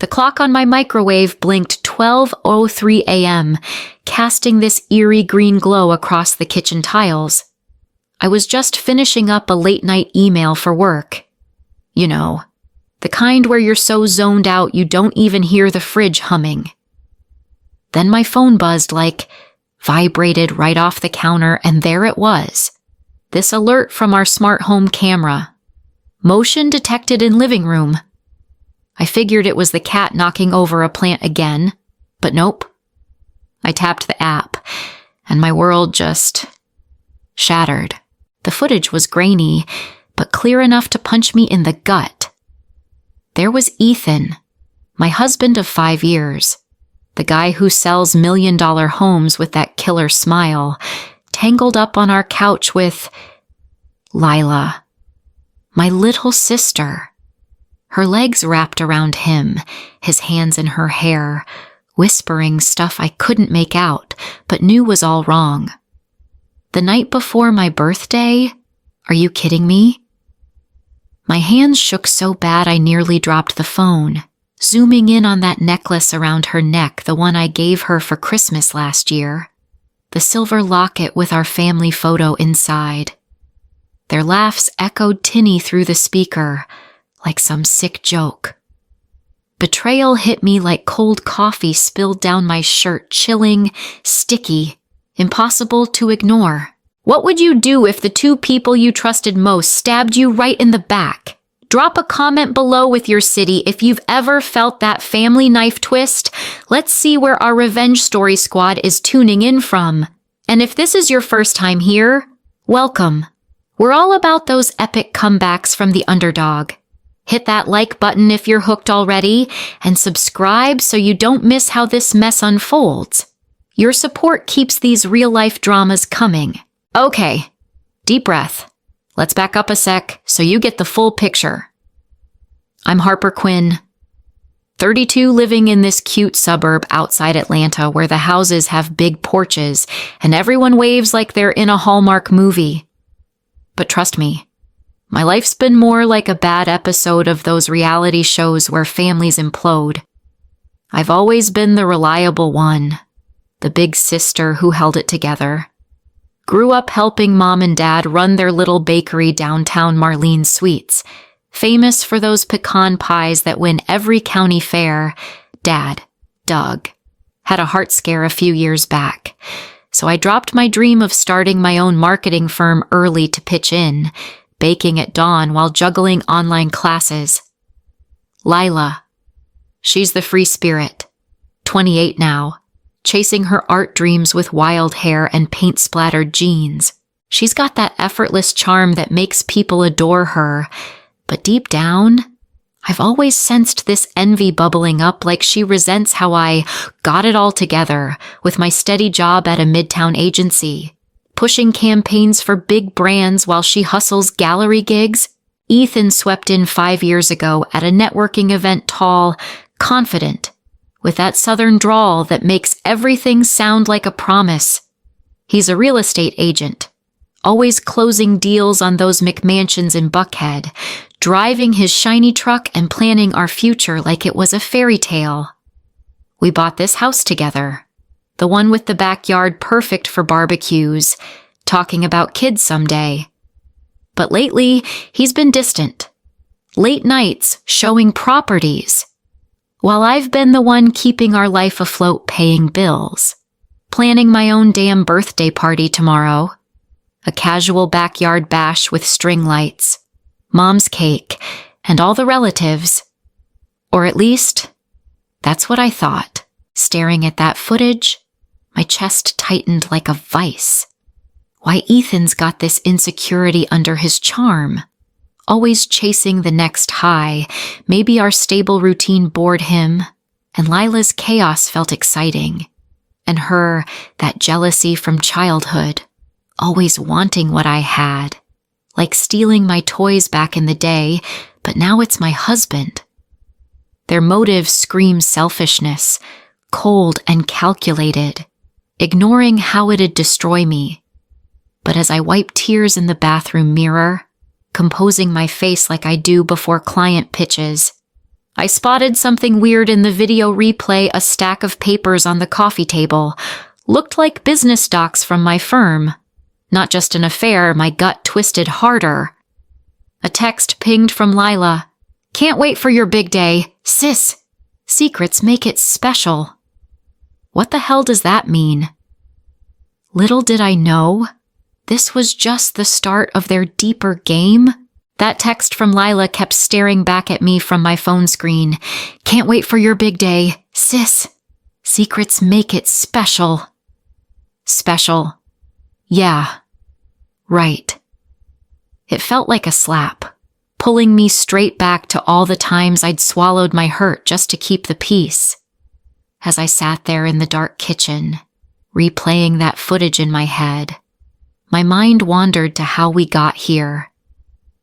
The clock on my microwave blinked 12:03 a.m., casting this eerie green glow across the kitchen tiles. I was just finishing up a late-night email for work. You know, the kind where you're so zoned out you don't even hear the fridge humming. Then my phone buzzed vibrated right off the counter, and there it was. This alert from our smart home camera. Motion detected in living room. I figured it was the cat knocking over a plant again, but nope. I tapped the app, and my world just shattered. The footage was grainy, but clear enough to punch me in the gut. There was Ethan, my husband of 5 years, the guy who sells million-dollar homes with that killer smile, tangled up on our couch with Lila, my little sister. Her legs wrapped around him, his hands in her hair, whispering stuff I couldn't make out, but knew was all wrong. The night before my birthday? Are you kidding me? My hands shook so bad I nearly dropped the phone, zooming in on that necklace around her neck, the one I gave her for Christmas last year. The silver locket with our family photo inside. Their laughs echoed tinny through the speaker, like some sick joke. Betrayal hit me like cold coffee spilled down my shirt, chilling, sticky, impossible to ignore. What would you do if the two people you trusted most stabbed you right in the back? Drop a comment below with your city if you've ever felt that family knife twist. Let's see where our Revenge Story squad is tuning in from. And if this is your first time here, welcome. We're all about those epic comebacks from the underdog. Hit that like button if you're hooked already, and subscribe so you don't miss how this mess unfolds. Your support keeps these real-life dramas coming. Okay, deep breath. Let's back up a sec so you get the full picture. I'm Harper Quinn, 32, living in this cute suburb outside Atlanta where the houses have big porches and everyone waves like they're in a Hallmark movie. But trust me, my life's been more like a bad episode of those reality shows where families implode. I've always been the reliable one, the big sister who held it together. Grew up helping mom and dad run their little bakery downtown Marlene Sweets, famous for those pecan pies that win every county fair. Dad, Doug, had a heart scare a few years back, so I dropped my dream of starting my own marketing firm early to pitch in, baking at dawn while juggling online classes. Lila. She's the free spirit, 28 now, chasing her art dreams with wild hair and paint-splattered jeans. She's got that effortless charm that makes people adore her, but deep down, I've always sensed this envy bubbling up, like she resents how I got it all together with my steady job at a midtown agency, pushing campaigns for big brands while she hustles gallery gigs. Ethan swept in 5 years ago at a networking event, tall, confident, with that southern drawl that makes everything sound like a promise. He's a real estate agent, always closing deals on those McMansions in Buckhead, driving his shiny truck and planning our future like it was a fairy tale. We bought this house together, the one with the backyard perfect for barbecues, talking about kids someday. But lately, he's been distant. Late nights showing properties, while I've been the one keeping our life afloat, paying bills. Planning my own damn birthday party tomorrow. A casual backyard bash with string lights, mom's cake, and all the relatives. Or at least, that's what I thought. Staring at that footage, my chest tightened like a vice. Why, Ethan's got this insecurity under his charm. Always chasing the next high. Maybe our stable routine bored him, and Lila's chaos felt exciting. And her, that jealousy from childhood, always wanting what I had. Like stealing my toys back in the day, but now it's my husband. Their motives scream selfishness, cold and calculated, ignoring how it'd destroy me. But as I wipe tears in the bathroom mirror, composing my face like I do before client pitches, I spotted something weird in the video replay. A stack of papers on the coffee table. Looked like business docs from my firm. Not just an affair, my gut twisted harder. A text pinged from Lila. Can't wait for your big day. Sis, secrets make it special. What the hell does that mean? Little did I know, this was just the start of their deeper game. That text from Lila kept staring back at me from my phone screen. Can't wait for your big day. Sis, secrets make it special. Special. Yeah. Right. It felt like a slap, pulling me straight back to all the times I'd swallowed my hurt just to keep the peace. As I sat there in the dark kitchen, replaying that footage in my head, my mind wandered to how we got here.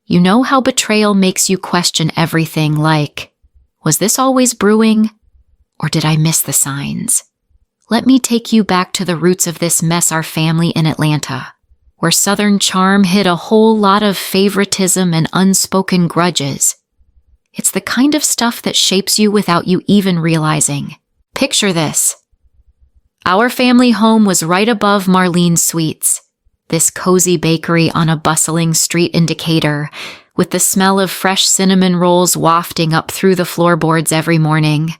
You know how betrayal makes you question everything, like, was this always brewing? Or did I miss the signs? Let me take you back to the roots of this mess, our family in Atlanta, where Southern charm hid a whole lot of favoritism and unspoken grudges. It's the kind of stuff that shapes you without you even realizing. Picture this. Our family home was right above Marlene's Sweets, this cozy bakery on a bustling street in Decatur, with the smell of fresh cinnamon rolls wafting up through the floorboards every morning.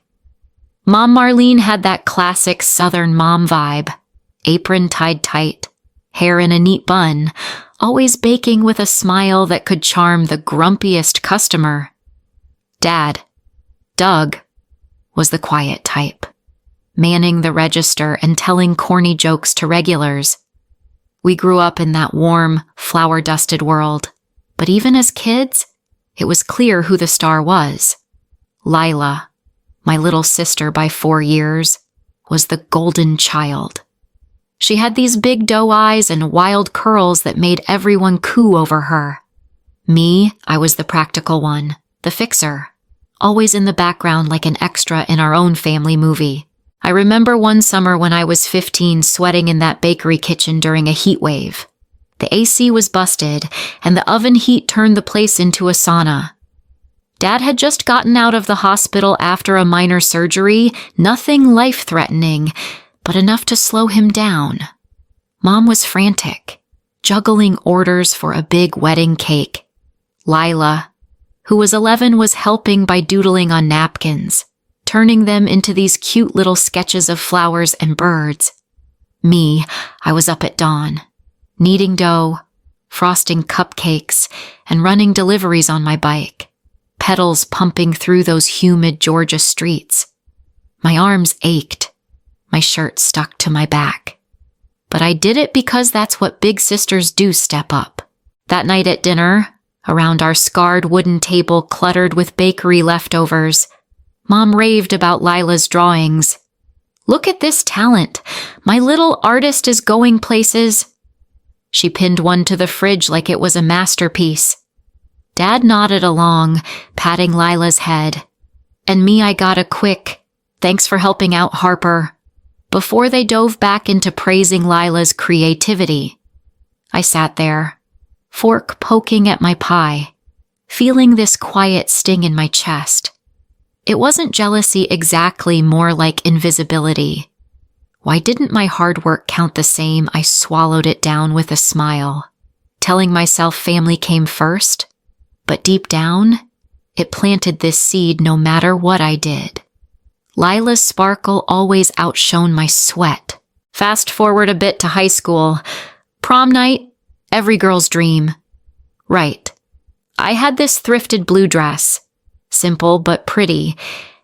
Mom Marlene had that classic Southern mom vibe, apron tied tight, hair in a neat bun, always baking with a smile that could charm the grumpiest customer. Dad, Doug, was the quiet type, manning the register and telling corny jokes to regulars. We grew up in that warm, flower-dusted world, but even as kids, it was clear who the star was. Lila, my little sister by 4 years, was the golden child. She had these big doe eyes and wild curls that made everyone coo over her. Me, I was the practical one, the fixer, always in the background like an extra in our own family movie. I remember one summer when I was 15 sweating in that bakery kitchen during a heat wave. The AC was busted, and the oven heat turned the place into a sauna. Dad had just gotten out of the hospital after a minor surgery, nothing life-threatening, but enough to slow him down. Mom was frantic, juggling orders for a big wedding cake. Lila, who was 11, was helping by doodling on napkins, turning them into these cute little sketches of flowers and birds. Me, I was up at dawn, kneading dough, frosting cupcakes, and running deliveries on my bike, pedals pumping through those humid Georgia streets. My arms ached, my shirt stuck to my back. But I did it because that's what big sisters do, step up. That night at dinner, around our scarred wooden table cluttered with bakery leftovers, Mom raved about Lila's drawings. Look at this talent. My little artist is going places. She pinned one to the fridge like it was a masterpiece. Dad nodded along, patting Lila's head. And me, I got a quick, thanks for helping out, Harper, before they dove back into praising Lila's creativity. I sat there, fork poking at my pie, feeling this quiet sting in my chest. It wasn't jealousy exactly, more like invisibility. Why didn't my hard work count the same? I swallowed it down with a smile, telling myself family came first. But deep down, it planted this seed no matter what I did. Lila's sparkle always outshone my sweat. Fast forward a bit to high school. Prom night, every girl's dream. Right. I had this thrifted blue dress, simple but pretty,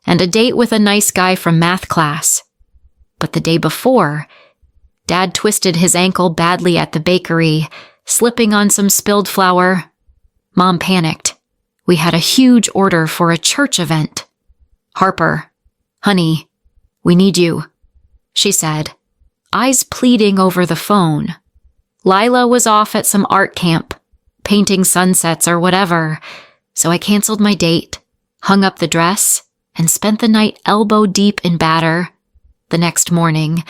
and a date with a nice guy from math class. But the day before, Dad twisted his ankle badly at the bakery, slipping on some spilled flour. Mom panicked. We had a huge order for a church event. Harper, honey, we need you, she said, eyes pleading over the phone. Lila was off at some art camp, painting sunsets or whatever, so I canceled my date, hung up the dress, and spent the night elbow deep in batter. The next morning,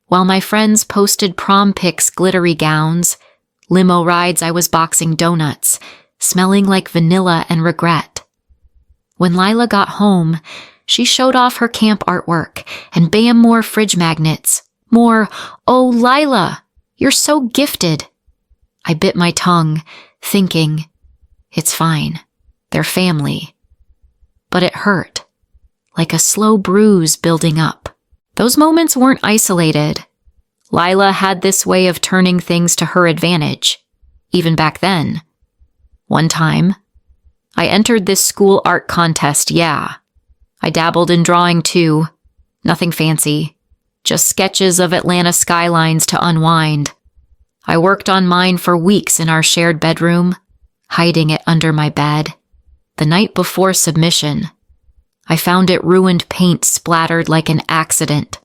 while my friends posted prom pics, glittery gowns, limo rides, I was boxing donuts, smelling like vanilla and regret. When Lila got home, she showed off her camp artwork, and bam, more fridge magnets. More, "Oh, Lila, you're so gifted." I bit my tongue, thinking, it's fine. They're family. But it hurt, like a slow bruise building up. Those moments weren't isolated. Lila had this way of turning things to her advantage, even back then. One time, I entered this school art contest, yeah. I dabbled in drawing too. Nothing fancy. Just sketches of Atlanta skylines to unwind. I worked on mine for weeks in our shared bedroom, hiding it under my bed. The night before submission, I found it ruined paint splattered like an accident.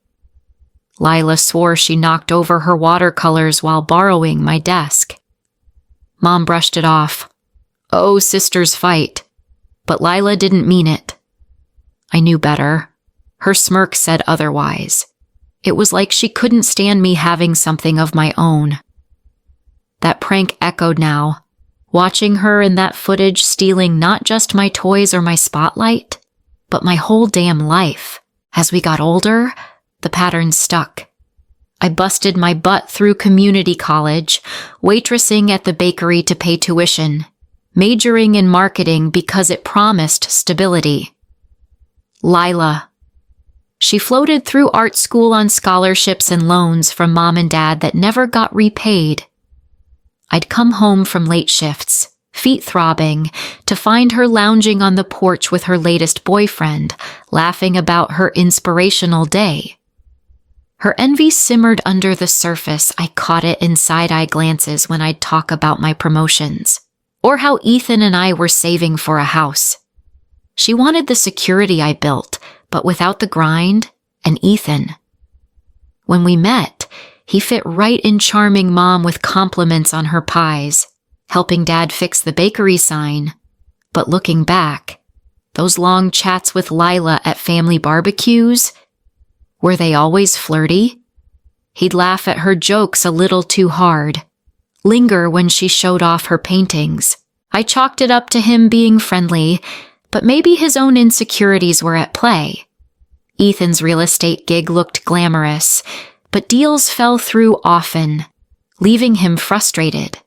Lila swore she knocked over her watercolors while borrowing my desk. Mom brushed it off. Oh, sisters fight. But Lila didn't mean it. I knew better. Her smirk said otherwise. It was like she couldn't stand me having something of my own. That prank echoed now, watching her in that footage stealing not just my toys or my spotlight, but my whole damn life. As we got older, the pattern stuck. I busted my butt through community college, waitressing at the bakery to pay tuition, majoring in marketing because it promised stability. Lila. She floated through art school on scholarships and loans from mom and dad that never got repaid. I'd come home from late shifts, feet throbbing, to find her lounging on the porch with her latest boyfriend, laughing about her inspirational day. Her envy simmered under the surface. I caught it in side-eye glances when I'd talk about my promotions, or how Ethan and I were saving for a house. She wanted the security I built, but without the grind and Ethan. When we met, he fit right in charming mom with compliments on her pies, helping dad fix the bakery sign. But looking back, those long chats with Lila at family barbecues, were they always flirty? He'd laugh at her jokes a little too hard, linger when she showed off her paintings. I chalked it up to him being friendly, but maybe his own insecurities were at play. Ethan's real estate gig looked glamorous, but deals fell through often, leaving him frustrated.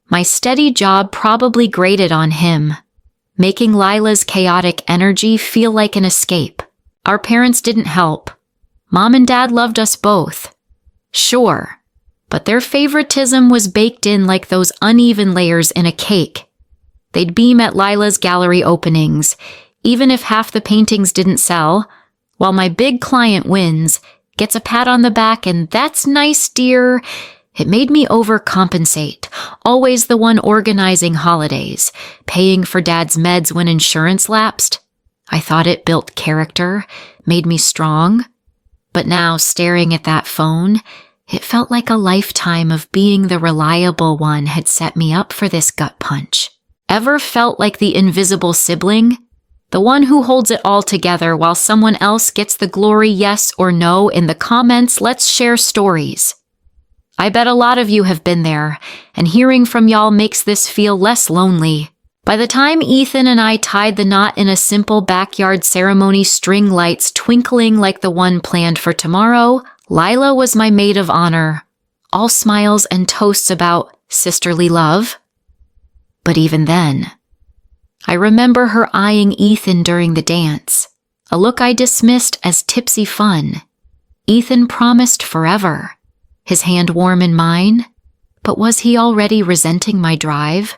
My steady job probably grated on him, making Lila's chaotic energy feel like an escape. Our parents didn't help. Mom and dad loved us both. Sure, but their favoritism was baked in like those uneven layers in a cake. They'd beam at Lila's gallery openings, even if half the paintings didn't sell, while my big client wins, gets a pat on the back and "That's nice, dear." It made me overcompensate, always the one organizing holidays, paying for dad's meds when insurance lapsed. I thought it built character, made me strong. But now, staring at that phone, it felt like a lifetime of being the reliable one had set me up for this gut punch. Ever felt like the invisible sibling? The one who holds it all together while someone else gets the glory, yes or no? In the comments, let's share stories. I bet a lot of you have been there, and hearing from y'all makes this feel less lonely. By the time Ethan and I tied the knot in a simple backyard ceremony, string lights twinkling like the one planned for tomorrow, Lila was my maid of honor. All smiles and toasts about sisterly love. But even then, I remember her eyeing Ethan during the dance, a look I dismissed as tipsy fun. Ethan promised forever, his hand warm in mine, but was he already resenting my drive?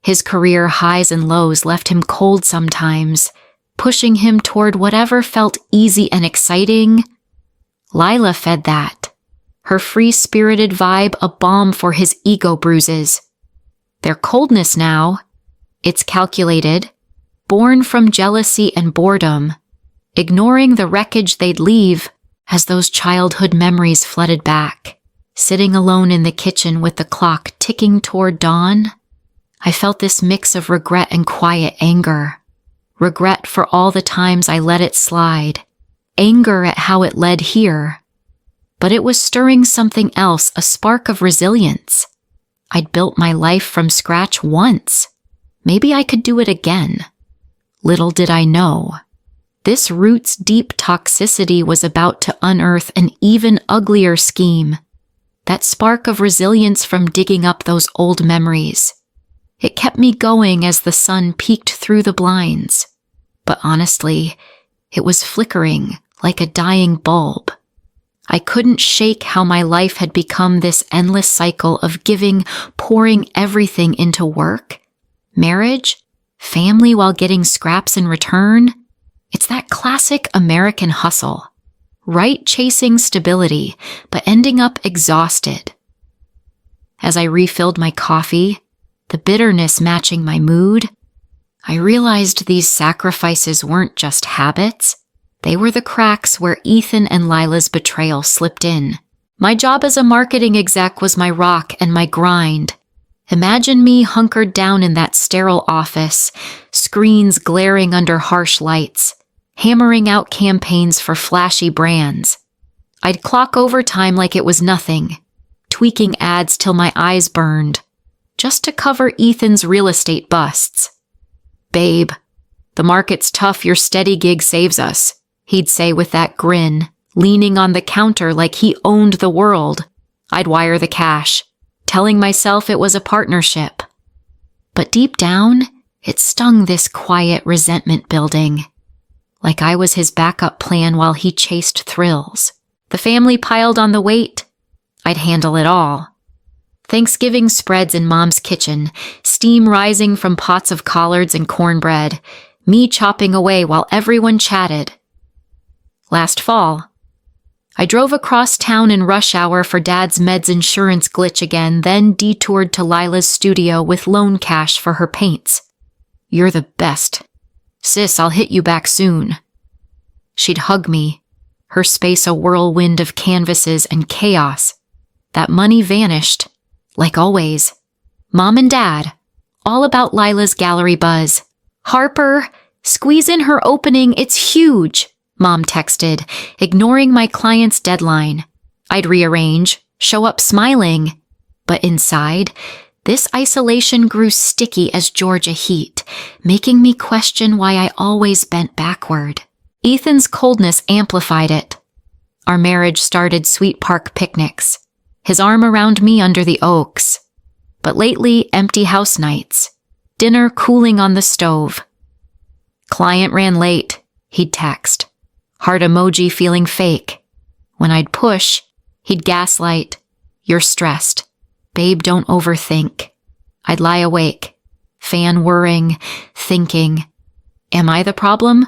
His career highs and lows left him cold sometimes, pushing him toward whatever felt easy and exciting. Lila fed that, her free-spirited vibe a balm for his ego bruises. Their coldness now, it's calculated, born from jealousy and boredom, ignoring the wreckage they'd leave as those childhood memories flooded back. Sitting alone in the kitchen with the clock ticking toward dawn, I felt this mix of regret and quiet anger. Regret for all the times I let it slide, anger at how it led here. But it was stirring something else, a spark of resilience. I'd built my life from scratch once. Maybe I could do it again. Little did I know, this roots-deep toxicity was about to unearth an even uglier scheme. That spark of resilience from digging up those old memories. It kept me going as the sun peeked through the blinds. But honestly, it was flickering like a dying bulb. I couldn't shake how my life had become this endless cycle of giving, pouring everything into work, marriage, family while getting scraps in return. It's that classic American hustle. Right chasing stability, but ending up exhausted. As I refilled my coffee, the bitterness matching my mood, I realized these sacrifices weren't just habits. They were the cracks where Ethan and Lila's betrayal slipped in. My job as a marketing exec was my rock and my grind. Imagine me hunkered down in that sterile office, screens glaring under harsh lights, hammering out campaigns for flashy brands. I'd clock overtime like it was nothing, tweaking ads till my eyes burned, just to cover Ethan's real estate busts. "Babe, the market's tough, your steady gig saves us," he'd say with that grin, leaning on the counter like he owned the world. I'd wire the cash, telling myself it was a partnership. But deep down, it stung, this quiet resentment building. Like I was his backup plan while he chased thrills. The family piled on the weight. I'd handle it all. Thanksgiving spreads in Mom's kitchen, steam rising from pots of collards and cornbread, me chopping away while everyone chatted. Last fall, I drove across town in rush hour for Dad's meds insurance glitch again, then detoured to Lila's studio with loan cash for her paints. "You're the best. Sis, I'll hit you back soon." She'd hug me, her space a whirlwind of canvases and chaos. That money vanished, like always. Mom and Dad, all about Lila's gallery buzz. "Harper, squeeze in her opening, it's huge," Mom texted, ignoring my client's deadline. I'd rearrange, show up smiling. But inside, this isolation grew sticky as Georgia heat, making me question why I always bent backward. Ethan's coldness amplified it. Our marriage started Sweet Park picnics, his arm around me under the oaks. But lately, empty house nights, dinner cooling on the stove. "Client ran late," he'd text. Heart emoji feeling fake. When I'd push, he'd gaslight. "You're stressed. Babe, don't overthink." I'd lie awake, fan whirring, thinking, am I the problem?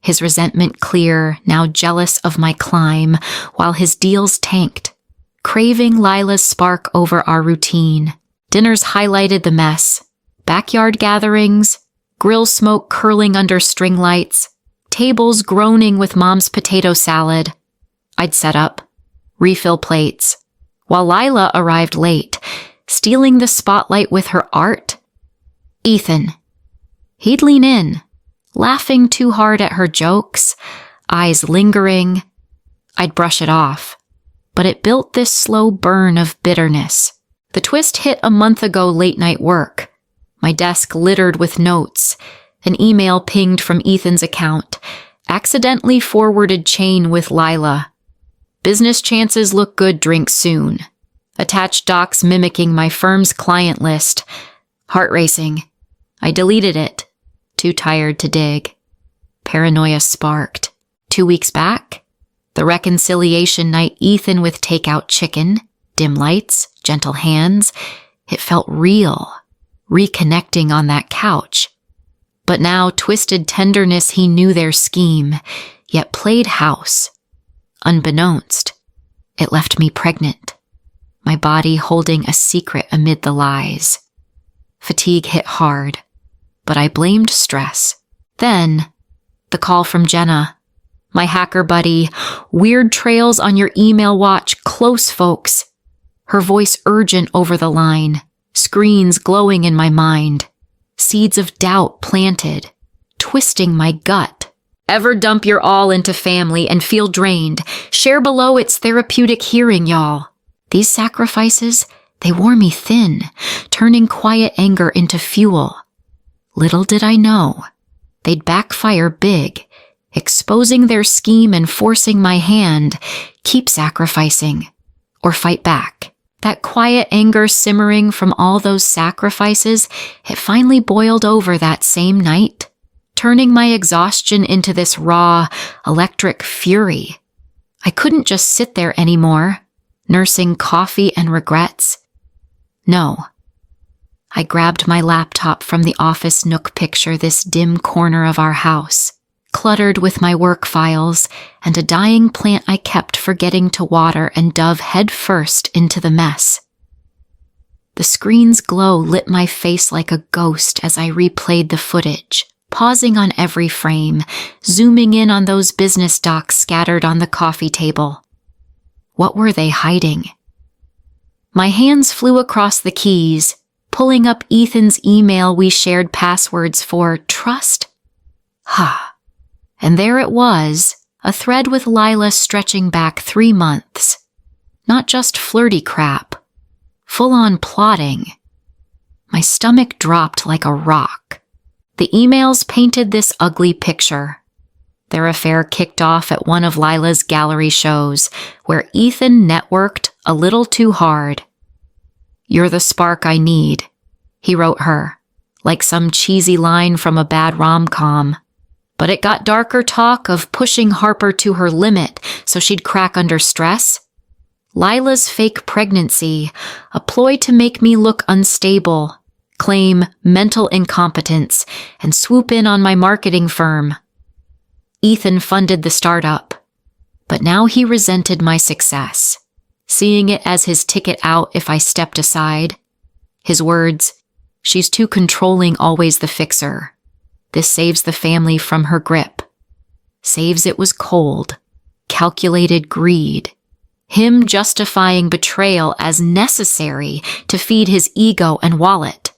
His resentment clear, now jealous of my climb, while his deals tanked, craving Lila's spark over our routine. Dinners highlighted the mess. Backyard gatherings, grill smoke curling under string lights, tables groaning with Mom's potato salad. I'd set up, refill plates, while Lila arrived late, stealing the spotlight with her art. Ethan. He'd lean in, laughing too hard at her jokes, eyes lingering. I'd brush it off, but it built this slow burn of bitterness. The twist hit a month ago late night work. My desk littered with notes, an email pinged from Ethan's account, accidentally forwarded chain with Lila. "Business chances look good, drink soon." Attached docs mimicking my firm's client list. Heart racing. I deleted it, too tired to dig. Paranoia sparked. 2 weeks back, the reconciliation night Ethan with takeout chicken, dim lights, gentle hands. It felt real, reconnecting on that couch. But now twisted tenderness, he knew their scheme, yet played house. Unbeknownst, it left me pregnant, my body holding a secret amid the lies. Fatigue hit hard, but I blamed stress. Then, the call from Jenna, my hacker buddy, weird trails on your email watch, close folks. Her voice urgent over the line, screens glowing in my mind. Seeds of doubt planted, twisting my gut. Ever dump your all into family and feel drained? Share below, it's therapeutic hearing, y'all. These sacrifices, they wore me thin, turning quiet anger into fuel. Little did I know, they'd backfire big, exposing their scheme and forcing my hand, keep sacrificing, or fight back. That quiet anger simmering from all those sacrifices, it finally boiled over that same night, turning my exhaustion into this raw, electric fury. I couldn't just sit there anymore, nursing coffee and regrets. No. I grabbed my laptop from the office nook picture this dim corner of our house, cluttered with my work files and a dying plant I kept forgetting to water, and dove headfirst into the mess. The screen's glow lit my face like a ghost as I replayed the footage, pausing on every frame, zooming in on those business docs scattered on the coffee table. What were they hiding? My hands flew across the keys, pulling up Ethan's email we shared passwords for. Trust? And there it was, a thread with Lila stretching back 3 months. Not just flirty crap. Full-on plotting. My stomach dropped like a rock. The emails painted this ugly picture. Their affair kicked off at one of Lila's gallery shows, where Ethan networked a little too hard. "You're the spark I need," he wrote her, like some cheesy line from a bad rom-com. But it got darker talk of pushing Harper to her limit so she'd crack under stress. Lila's fake pregnancy, a ploy to make me look unstable, claim mental incompetence, and swoop in on my marketing firm. Ethan funded the startup, but now he resented my success, seeing it as his ticket out if I stepped aside. His words, "She's too controlling, always the fixer. This saves the family from her grip." Saves it was cold, calculated greed. Him justifying betrayal as necessary to feed his ego and wallet.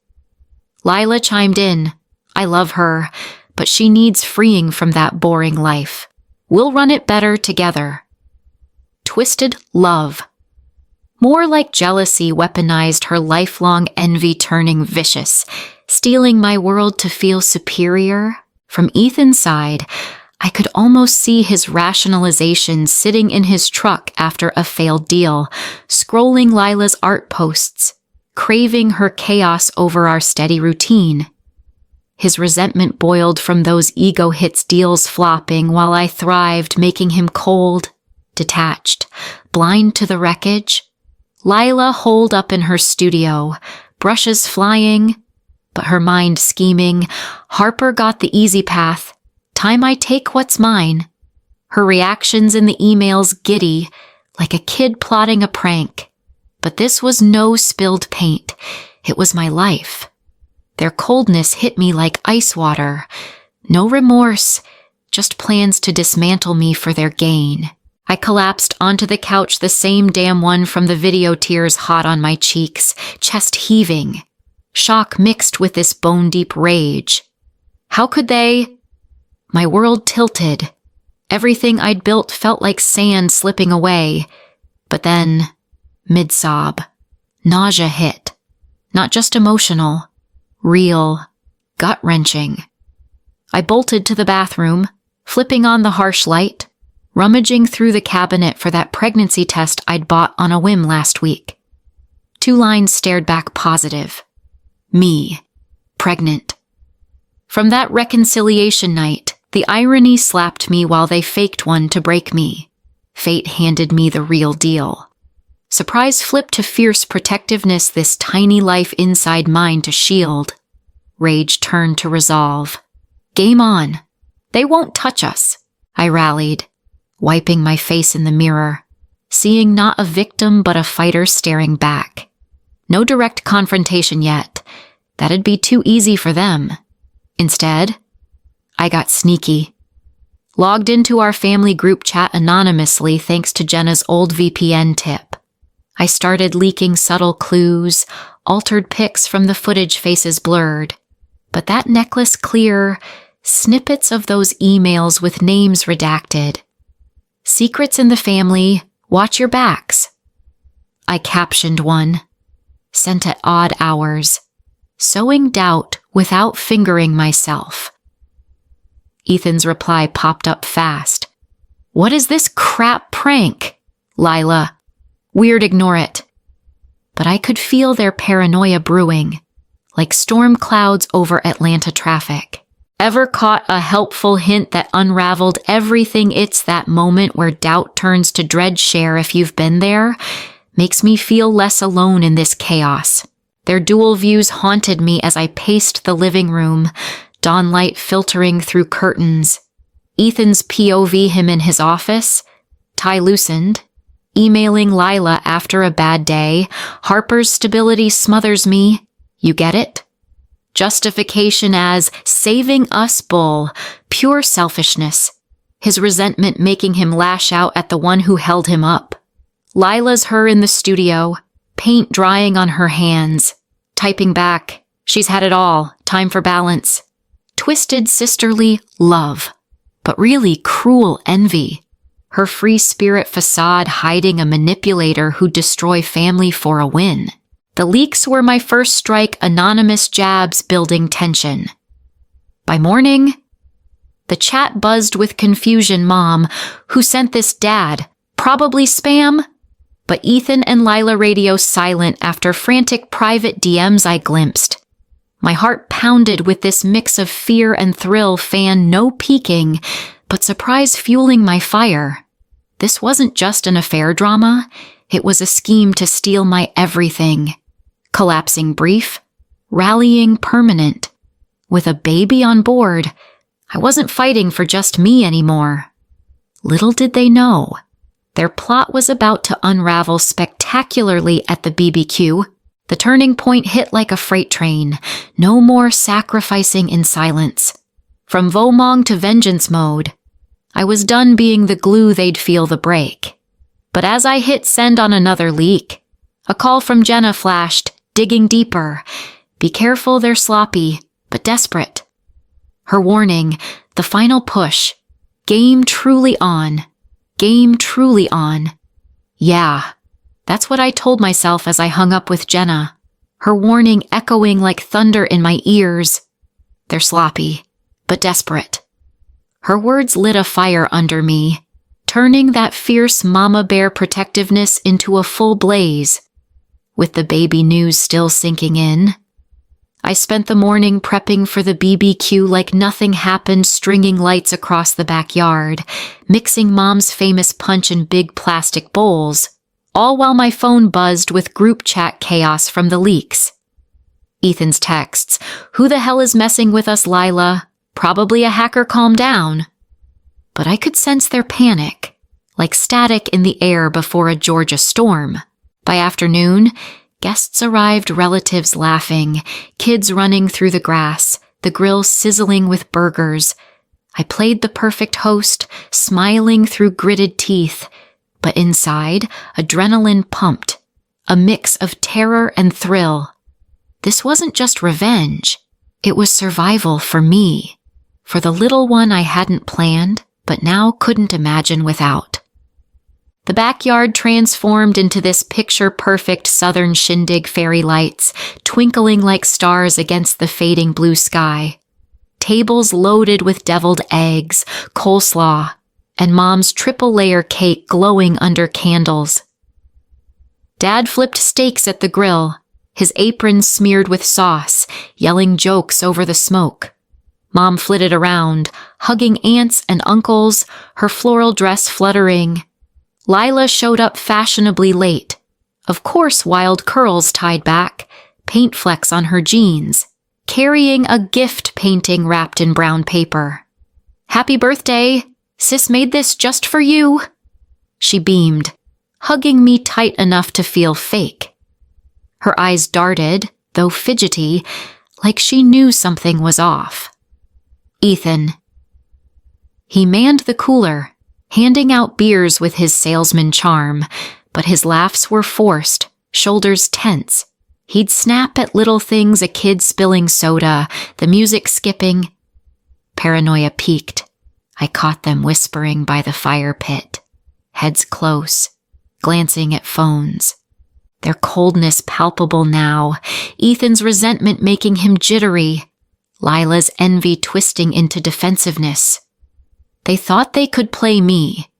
Lila chimed in, "I love her, but she needs freeing from that boring life. We'll run it better together." Twisted love. More like jealousy weaponized her lifelong envy, turning vicious, stealing my world to feel superior. From Ethan's side, I could almost see his rationalization sitting in his truck after a failed deal, scrolling Lila's art posts, craving her chaos over our steady routine. His resentment boiled from those ego hits deals flopping while I thrived, making him cold, detached, blind to the wreckage. Lila holed up in her studio, brushes flying, but her mind scheming. Harper got the easy path. Time I take what's mine. Her reactions in the emails giddy, like a kid plotting a prank. But this was no spilled paint. It was my life. Their coldness hit me like ice water. No remorse, just plans to dismantle me for their gain. I collapsed onto the couch, the same damn one from the video, tears hot on my cheeks, chest heaving. Shock mixed with this bone-deep rage. How could they? My world tilted. Everything I'd built felt like sand slipping away. But then, mid-sob, nausea hit. Not just emotional, real, gut-wrenching. I bolted to the bathroom, flipping on the harsh light, rummaging through the cabinet for that pregnancy test I'd bought on a whim last week. 2 lines stared back positive. Me, pregnant. From that reconciliation night, the irony slapped me while they faked one to break me. Fate handed me the real deal. Surprise flipped to fierce protectiveness, this tiny life inside mine to shield. Rage turned to resolve. Game on. They won't touch us, I rallied, wiping my face in the mirror, seeing not a victim but a fighter staring back. No direct confrontation yet. That'd be too easy for them. Instead, I got sneaky. Logged into our family group chat anonymously thanks to Jenna's old VPN tip. I started leaking subtle clues, altered pics from the footage, faces blurred. But that necklace clear, snippets of those emails with names redacted. Secrets in the family, watch your backs. I captioned one, sent at odd hours, sowing doubt without fingering myself. Ethan's reply popped up fast. What is this crap prank? Lila. Weird, ignore it. But I could feel their paranoia brewing, like storm clouds over Atlanta traffic. Ever caught a helpful hint that unraveled everything? It's that moment where doubt turns to dread. Share if you've been there. Makes me feel less alone in this chaos. Their dual views haunted me as I paced the living room, dawn light filtering through curtains. Ethan's POV, him in his office, tie loosened, emailing Lila after a bad day. Harper's stability smothers me. You get it? Justification as saving us bull, pure selfishness. His resentment making him lash out at the one who held him up. Lila's her in the studio, paint drying on her hands, typing back, she's had it all, time for balance. Twisted sisterly love, but really cruel envy. Her free spirit facade hiding a manipulator who'd destroy family for a win. The leaks were my first strike, anonymous jabs building tension. By morning, the chat buzzed with confusion. Mom, who sent this? Dad, probably spam? But Ethan and Lila radio silent after frantic private DMs I glimpsed. My heart pounded with this mix of fear and thrill. Fan no peeking, but surprise fueling my fire. This wasn't just an affair drama, it was a scheme to steal my everything. Collapsing brief, rallying permanent. With a baby on board, I wasn't fighting for just me anymore. Little did they know, their plot was about to unravel spectacularly at the BBQ. The turning point hit like a freight train. No more sacrificing in silence. From Vomong to vengeance mode, I was done being the glue they'd feel the break. But as I hit send on another leak, a call from Jenna flashed, digging deeper. Be careful, they're sloppy, but desperate. Her warning, the final push. Game truly on. Game truly on. Yeah. That's what I told myself as I hung up with Jenna, her warning echoing like thunder in my ears. They're sloppy, but desperate. Her words lit a fire under me, turning that fierce mama bear protectiveness into a full blaze. With the baby news still sinking in, I spent the morning prepping for the BBQ like nothing happened, stringing lights across the backyard, mixing Mom's famous punch in big plastic bowls, all while my phone buzzed with group chat chaos from the leaks. Ethan's texts, who the hell is messing with us, Lila? Probably a hacker, calm down. But I could sense their panic, like static in the air before a Georgia storm. By afternoon, guests arrived, relatives laughing, kids running through the grass, the grill sizzling with burgers. I played the perfect host, smiling through gritted teeth, but inside, adrenaline pumped, a mix of terror and thrill. This wasn't just revenge, it was survival for me, for the little one I hadn't planned, but now couldn't imagine without. The backyard transformed into this picture-perfect southern shindig, fairy lights twinkling like stars against the fading blue sky. Tables loaded with deviled eggs, coleslaw, and Mom's triple-layer cake glowing under candles. Dad flipped steaks at the grill, his apron smeared with sauce, yelling jokes over the smoke. Mom flitted around, hugging aunts and uncles, her floral dress fluttering. Lila showed up fashionably late. Of course, wild curls tied back, paint flecks on her jeans, carrying a gift painting wrapped in brown paper. Happy birthday! Sis made this just for you. She beamed, hugging me tight enough to feel fake. Her eyes darted, though fidgety, like she knew something was off. Ethan. He manned the cooler, handing out beers with his salesman charm, but his laughs were forced, shoulders tense. He'd snap at little things, a kid spilling soda, the music skipping. Paranoia peaked. I caught them whispering by the fire pit, heads close, glancing at phones. Their coldness palpable now, Ethan's resentment making him jittery. Lila's envy twisting into defensiveness. They thought they could play me,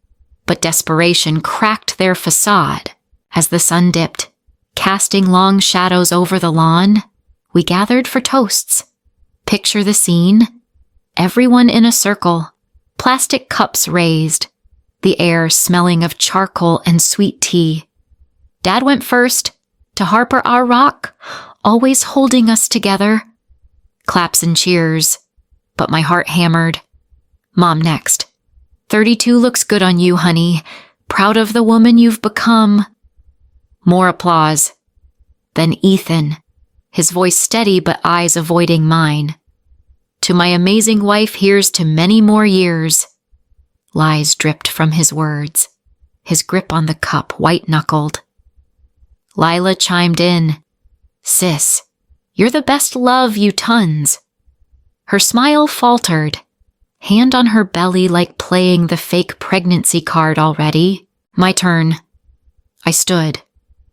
but desperation cracked their facade. As the sun dipped, casting long shadows over the lawn, we gathered for toasts. Picture the scene. Everyone in a circle, plastic cups raised, the air smelling of charcoal and sweet tea. Dad went first, to Harper our rock, always holding us together. Claps and cheers, but my heart hammered. Mom next. 32 looks good on you, honey. Proud of the woman you've become. More applause. Then Ethan, his voice steady but eyes avoiding mine. To my amazing wife, here's to many more years. Lies dripped from his words, his grip on the cup white-knuckled. Lila chimed in. Sis, you're the best love, you tons. Her smile faltered, hand on her belly like playing the fake pregnancy card already. My turn. I stood,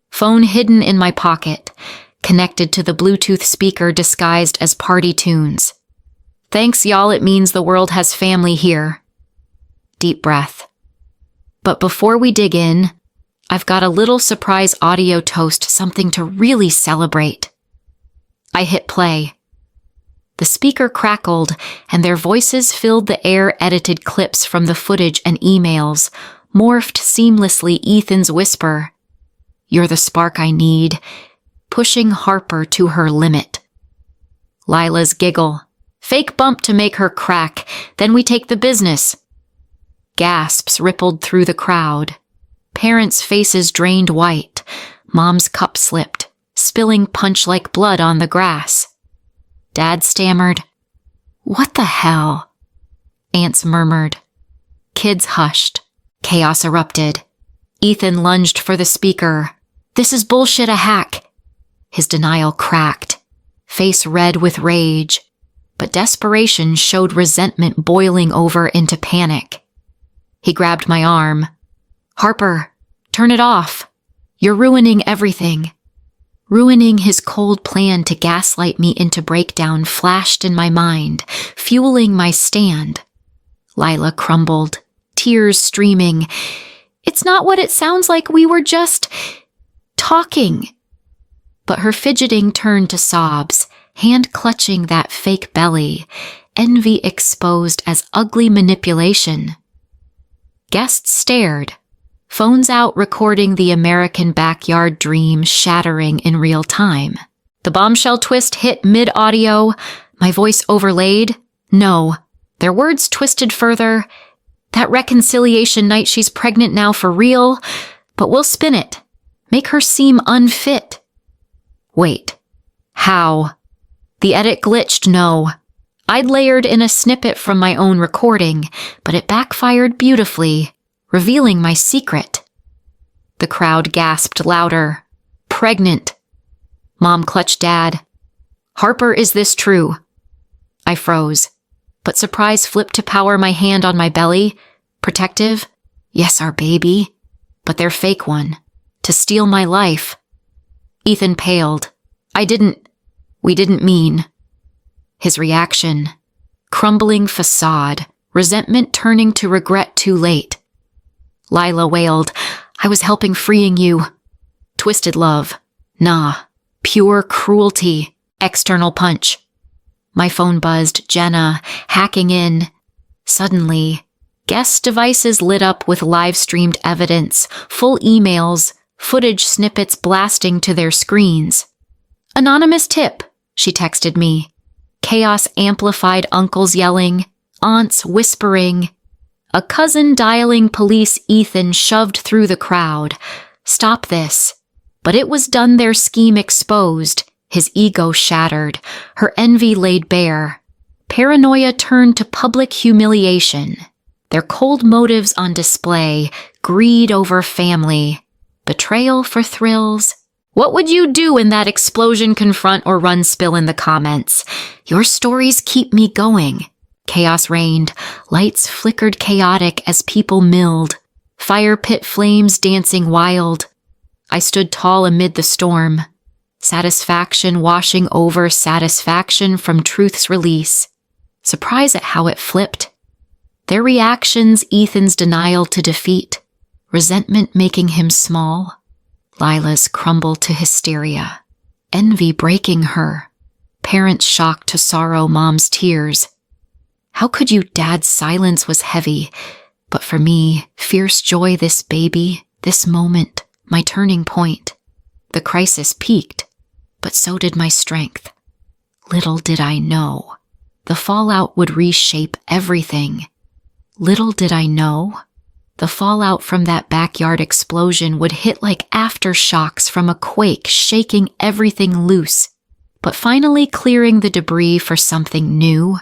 phone hidden in my pocket, connected to the Bluetooth speaker disguised as party tunes. Thanks, y'all, it means the world has family here. Deep breath. But before we dig in, I've got a little surprise audio toast, something to really celebrate. I hit play. The speaker crackled, and their voices filled the air-edited clips from the footage and emails, morphed seamlessly Ethan's whisper. You're the spark I need, pushing Harper to her limit. Lila's giggle. Fake bump to make her crack, then we take the business. Gasps rippled through the crowd. Parents' faces drained white. Mom's cup slipped, spilling punch-like blood on the grass. Dad stammered. What the hell? Aunts murmured. Kids hushed. Chaos erupted. Ethan lunged for the speaker. This is bullshit, a hack. His denial cracked, face red with rage. But desperation showed resentment boiling over into panic. He grabbed my arm. Harper, turn it off. You're ruining everything. Ruining his cold plan to gaslight me into breakdown flashed in my mind, fueling my stand. Lila crumbled, tears streaming. It's not what it sounds like, we were just talking. But her fidgeting turned to sobs, hand clutching that fake belly, envy exposed as ugly manipulation. Guests stared, phones out recording the American backyard dream shattering in real time. The bombshell twist hit mid-audio, my voice overlaid. No, their words twisted further. That reconciliation night, she's pregnant now for real, but we'll spin it, make her seem unfit. Wait, how? The edit glitched, no. I'd layered in a snippet from my own recording, but it backfired beautifully, revealing my secret. The crowd gasped louder. Pregnant. Mom clutched Dad. Harper, is this true? I froze, but surprise flipped to power my hand on my belly. Protective? Yes, our baby. But their fake one. To steal my life. Ethan paled. We didn't mean. His reaction. Crumbling facade. Resentment turning to regret too late. Lila wailed. I was helping freeing you. Twisted love. Nah. Pure cruelty. External punch. My phone buzzed. Jenna, hacking in. Suddenly, guest devices lit up with live-streamed evidence, full emails, footage snippets blasting to their screens. Anonymous tip, she texted me. Chaos amplified uncles yelling, aunts whispering. A cousin dialing police. Ethan shoved through the crowd. Stop this. But it was done, their scheme exposed, his ego shattered, her envy laid bare. Paranoia turned to public humiliation. Their cold motives on display, greed over family, betrayal for thrills. What would you do in that explosion, confront, or run spill in the comments? Your stories keep me going. Chaos reigned. Lights flickered chaotic as people milled. Fire pit flames dancing wild. I stood tall amid the storm. Satisfaction washing over satisfaction from truth's release. Surprise at how it flipped. Their reactions, Ethan's denial to defeat. Resentment making him small. Lila's crumble to hysteria. Envy breaking her. Parents' shock to sorrow, mom's tears. How could you? Dad's silence was heavy. But for me, fierce joy, this baby, this moment, my turning point. The crisis peaked, but so did my strength. Little did I know. The fallout would reshape everything. Little did I know. The fallout from that backyard explosion would hit like aftershocks from a quake, shaking everything loose, but finally clearing the debris for something new.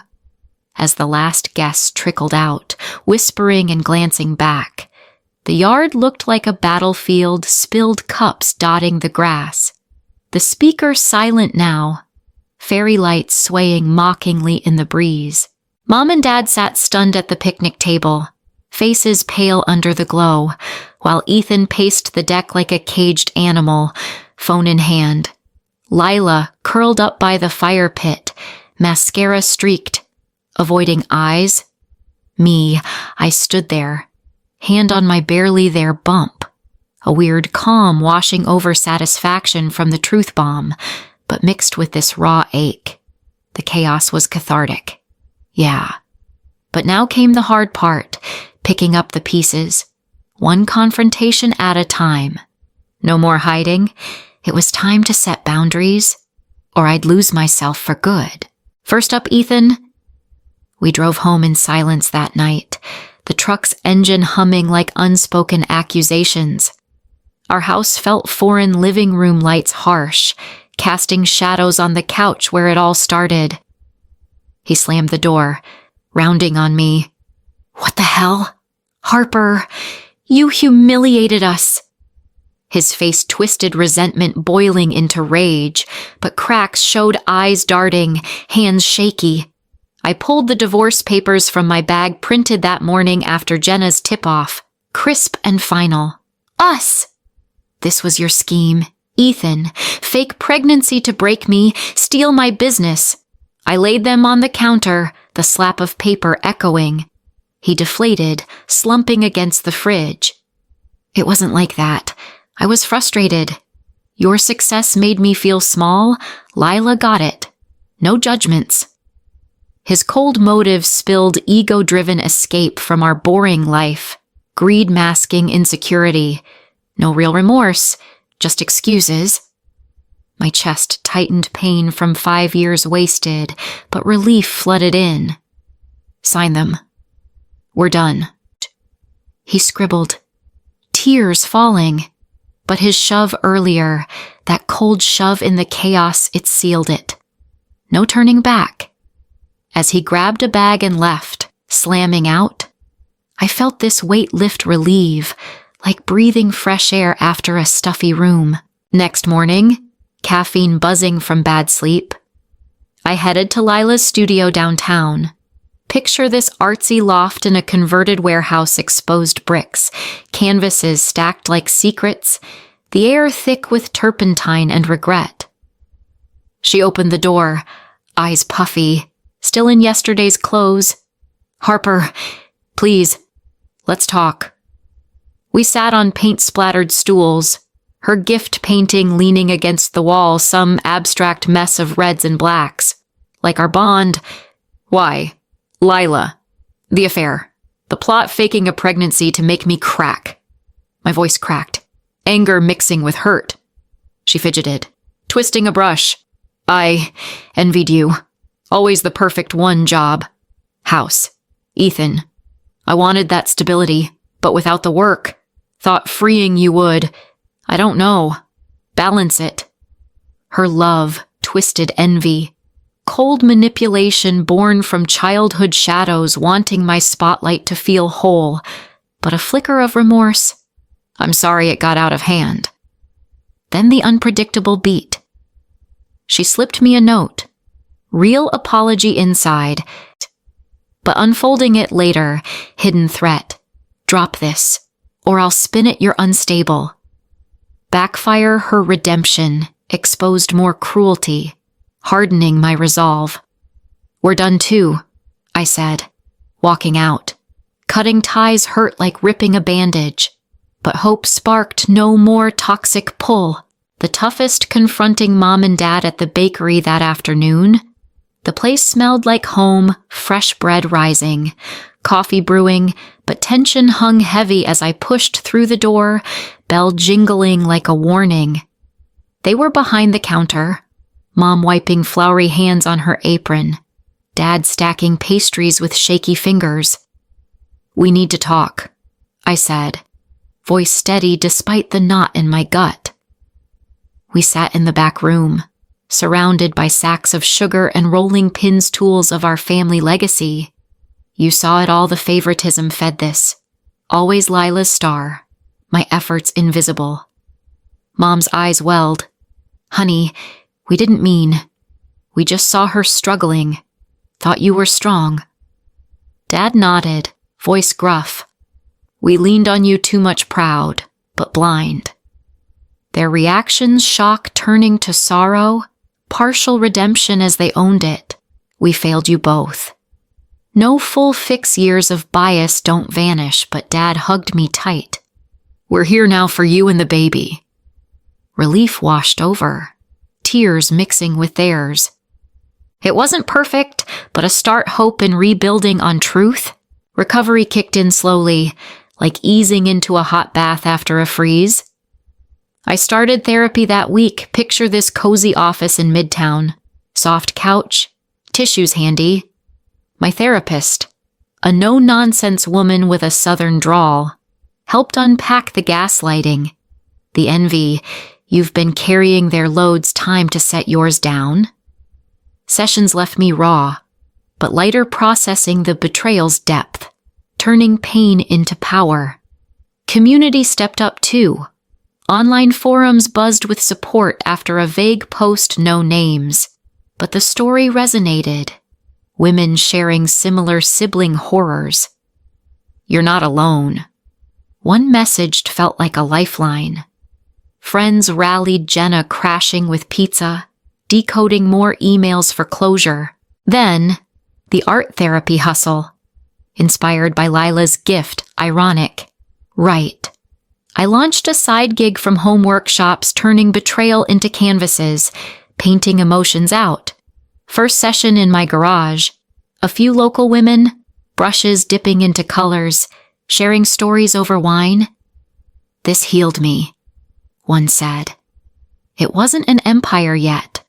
As the last guests trickled out, whispering and glancing back, the yard looked like a battlefield, spilled cups dotting the grass. The speaker silent now, fairy lights swaying mockingly in the breeze. Mom and Dad sat stunned at the picnic table, faces pale under the glow, while Ethan paced the deck like a caged animal, phone in hand. Lila curled up by the fire pit, mascara streaked, avoiding eyes. Me, I stood there, hand on my barely there bump, a weird calm washing over satisfaction from the truth bomb, but mixed with this raw ache. The chaos was cathartic. Yeah. But now came the hard part, picking up the pieces, one confrontation at a time. No more hiding. It was time to set boundaries, or I'd lose myself for good. First up, Ethan. We drove home in silence that night, the truck's engine humming like unspoken accusations. Our house felt foreign, living room lights harsh, casting shadows on the couch where it all started. He slammed the door, rounding on me. What the hell? Harper, you humiliated us. His face twisted, resentment boiling into rage, but cracks showed, eyes darting, hands shaky. I pulled the divorce papers from my bag printed that morning after Jenna's tip-off, crisp and final. Us! This was your scheme. Ethan, fake pregnancy to break me, steal my business. I laid them on the counter, the slap of paper echoing. He deflated, slumping against the fridge. It wasn't like that. I was frustrated. Your success made me feel small. Lila got it. No judgments. His cold motives spilled ego-driven escape from our boring life, greed masking insecurity. No real remorse, just excuses. My chest tightened, pain from 5 years wasted, but relief flooded in. Sign them. We're done. He scribbled, tears falling. But his shove earlier, that cold shove in the chaos, it sealed it. No turning back. As he grabbed a bag and left, slamming out, I felt this weight lift, relieve, like breathing fresh air after a stuffy room. Next morning, caffeine buzzing from bad sleep, I headed to Lila's studio downtown. Picture this artsy loft in a converted warehouse, exposed bricks, canvases stacked like secrets, the air thick with turpentine and regret. She opened the door, eyes puffy, still in yesterday's clothes. Harper, please, let's talk. We sat on paint-splattered stools, her gift painting leaning against the wall, some abstract mess of reds and blacks. Like our bond. Why? Lila. The affair. The plot faking a pregnancy to make me crack. My voice cracked, anger mixing with hurt. She fidgeted, twisting a brush. I envied you. Always the perfect one job. House. Ethan. I wanted that stability, but without the work. Thought freeing you would. I don't know. Balance it. Her love, twisted envy. Cold manipulation born from childhood shadows, wanting my spotlight to feel whole, but a flicker of remorse. I'm sorry it got out of hand. Then the unpredictable beat. She slipped me a note. Real apology inside, but unfolding it later, hidden threat. Drop this, or I'll spin it, you're unstable. Backfire her redemption, exposed more cruelty, hardening my resolve. "We're done too," I said, walking out. Cutting ties hurt like ripping a bandage, but hope sparked no more toxic pull. The toughest confronting Mom and Dad at the bakery that afternoon. The place smelled like home, fresh bread rising, coffee brewing, but tension hung heavy as I pushed through the door, bell jingling like a warning. They were behind the counter, Mom wiping floury hands on her apron, Dad stacking pastries with shaky fingers. "We need to talk," I said, voice steady despite the knot in my gut. We sat in the back room, surrounded by sacks of sugar and rolling pins tools of our family legacy. You saw it all, the favoritism fed this. Always Lila's star, my efforts invisible. Mom's eyes welled. "Honey, we didn't mean. We just saw her struggling. Thought you were strong." Dad nodded, voice gruff. "We leaned on you too much, proud, but blind." Their reactions, shock turning to sorrow, partial redemption as they owned it. "We failed you both." No full fix years of bias don't vanish, but Dad hugged me tight. "We're here now for you and the baby." Relief washed over, tears mixing with theirs. It wasn't perfect, but a start, hope, and rebuilding on truth. Recovery kicked in slowly, like easing into a hot bath after a freeze. I started therapy that week. Picture this cozy office in Midtown. Soft couch, tissues handy. My therapist, a no-nonsense woman with a southern drawl, helped unpack the gaslighting, the envy. "You've been carrying their loads, time to set yours down." Sessions left me raw, but lighter, processing the betrayal's depth, turning pain into power. Community stepped up too. Online forums buzzed with support after a vague post, no names. But the story resonated. Women sharing similar sibling horrors. "You're not alone." One message felt like a lifeline. Friends rallied, Jenna crashing with pizza, decoding more emails for closure. Then, the art therapy hustle. Inspired by Lila's gift, ironic. Right. I launched a side gig from home workshops, turning betrayal into canvases, painting emotions out. First session in my garage. A few local women, brushes dipping into colors, sharing stories over wine. "This healed me," one said. It wasn't an empire yet,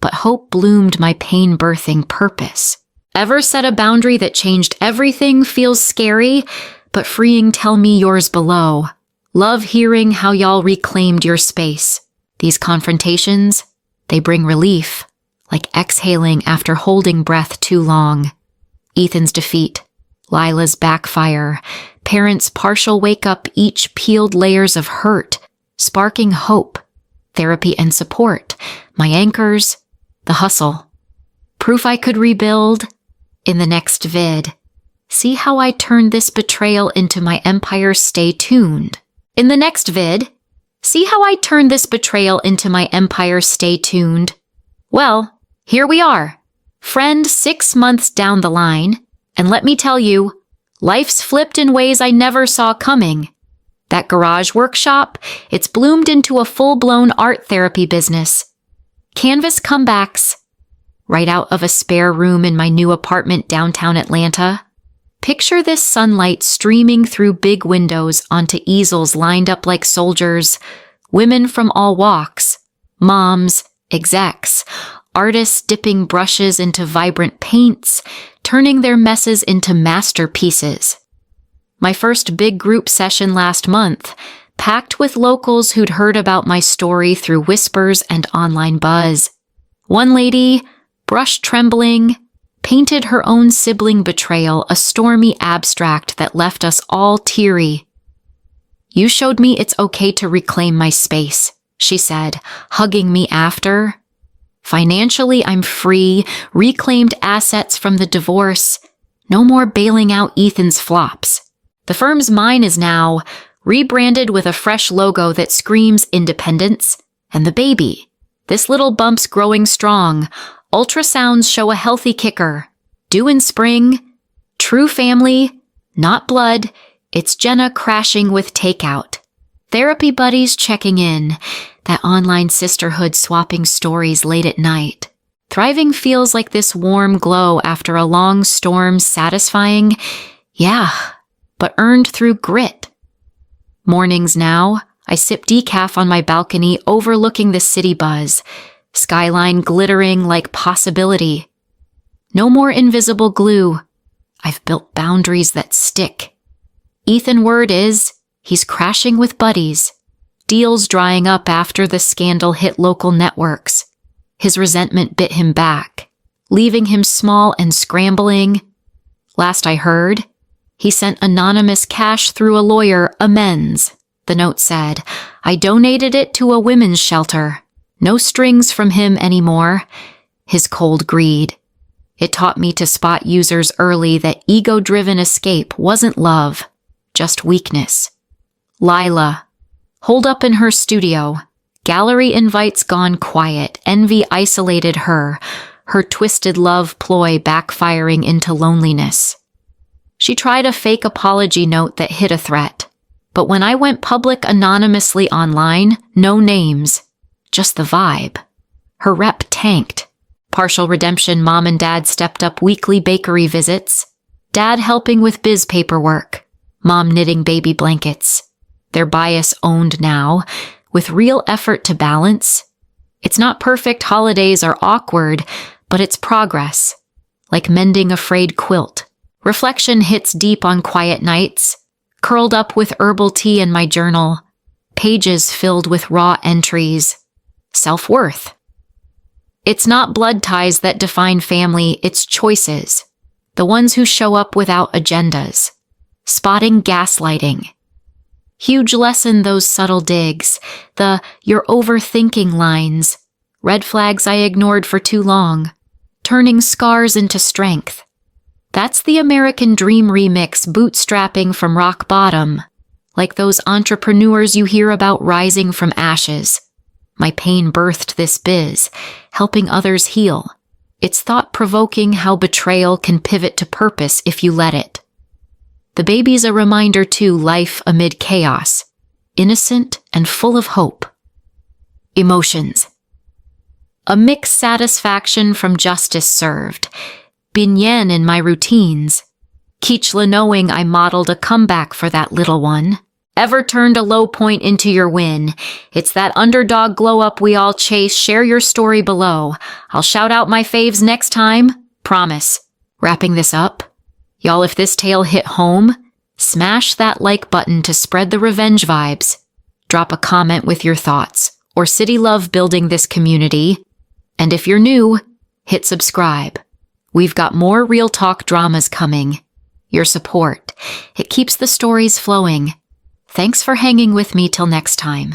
but hope bloomed my pain, birthing purpose. Ever set a boundary that changed everything? Feels scary, but freeing. Tell me yours below. Love hearing how y'all reclaimed your space. These confrontations, they bring relief, like exhaling after holding breath too long. Ethan's defeat, Lila's backfire, parents' partial wake-up, each peeled layers of hurt, sparking hope, therapy and support, my anchors, the hustle. Proof I could rebuild. In the next vid, see how I turned this betrayal into my empire. Stay tuned. In the next vid, see how I turned this betrayal into my empire. Stay tuned. Well, here we are, friend, 6 months down the line, and let me tell you, life's flipped in ways I never saw coming. That garage workshop, it's bloomed into a full-blown art therapy business. Canvas comebacks, right out of a spare room in my new apartment downtown Atlanta. Picture this sunlight streaming through big windows onto easels lined up like soldiers, women from all walks, moms, execs, artists dipping brushes into vibrant paints, turning their messes into masterpieces. My first big group session last month, packed with locals who'd heard about my story through whispers and online buzz. One lady, brush trembling, painted her own sibling betrayal, a stormy abstract that left us all teary. "You showed me it's okay to reclaim my space," she said, hugging me after. "Financially, I'm free, reclaimed assets from the divorce. No more bailing out Ethan's flops. The firm's mine is now, rebranded with a fresh logo that screams independence, and the baby, This little bump's growing strong. Ultrasounds show a healthy kicker. Due in spring. True family. Not blood. It's Jenna crashing with takeout. Therapy buddies checking in. That online sisterhood swapping stories late at night. Thriving feels like this warm glow after a long storm, satisfying. Yeah, but earned through grit. Mornings now, I sip decaf on my balcony overlooking the city buzz. Skyline glittering like possibility. No more invisible glue. I've built boundaries that stick. Ethan word is, he's crashing with buddies. Deals drying up after the scandal hit local networks. His resentment bit him back, leaving him small and scrambling. Last I heard, he sent anonymous cash through a lawyer, amends. The note said, I donated it to a women's shelter. No strings from him anymore. His cold greed. It taught me to spot users early that ego-driven escape wasn't love, just weakness. Lila, holed up in her studio. Gallery invites gone quiet. Envy isolated her twisted love ploy backfiring into loneliness. She tried a fake apology note that hid a threat. But when I went public anonymously online, no names, just the vibe. Her rep tanked. Partial redemption, mom and dad stepped up weekly bakery visits. Dad helping with biz paperwork. Mom knitting baby blankets. Their bias owned now, with real effort to balance. It's not perfect, holidays are awkward, but it's progress. Like mending a frayed quilt. Reflection hits deep on quiet nights. Curled up with herbal tea in my journal. Pages filled with raw entries. Self-worth. It's not blood ties that define family, it's choices. The ones who show up without agendas. Spotting gaslighting. Huge lesson, those subtle digs. The "you're overthinking" lines. Red flags I ignored for too long. Turning scars into strength. That's the American Dream remix, bootstrapping from rock bottom. Like those entrepreneurs you hear about rising from ashes. My pain birthed this biz, helping others heal. It's thought-provoking how betrayal can pivot to purpose if you let it. The baby's a reminder too, life amid chaos. Innocent and full of hope. Emotions. A mixed satisfaction from justice served. Binyen in my routines. Kichla knowing I modeled a comeback for that little one. Ever turned a low point into your win. It's that underdog glow up we all chase. Share your story below. I'll shout out my faves next time. Promise. Wrapping this up. Y'all, if this tale hit home, smash that like button to spread the revenge vibes. Drop a comment with your thoughts or city love building this community. And if you're new, hit subscribe. We've got more real talk dramas coming. Your support, it keeps the stories flowing. Thanks for hanging with me till next time.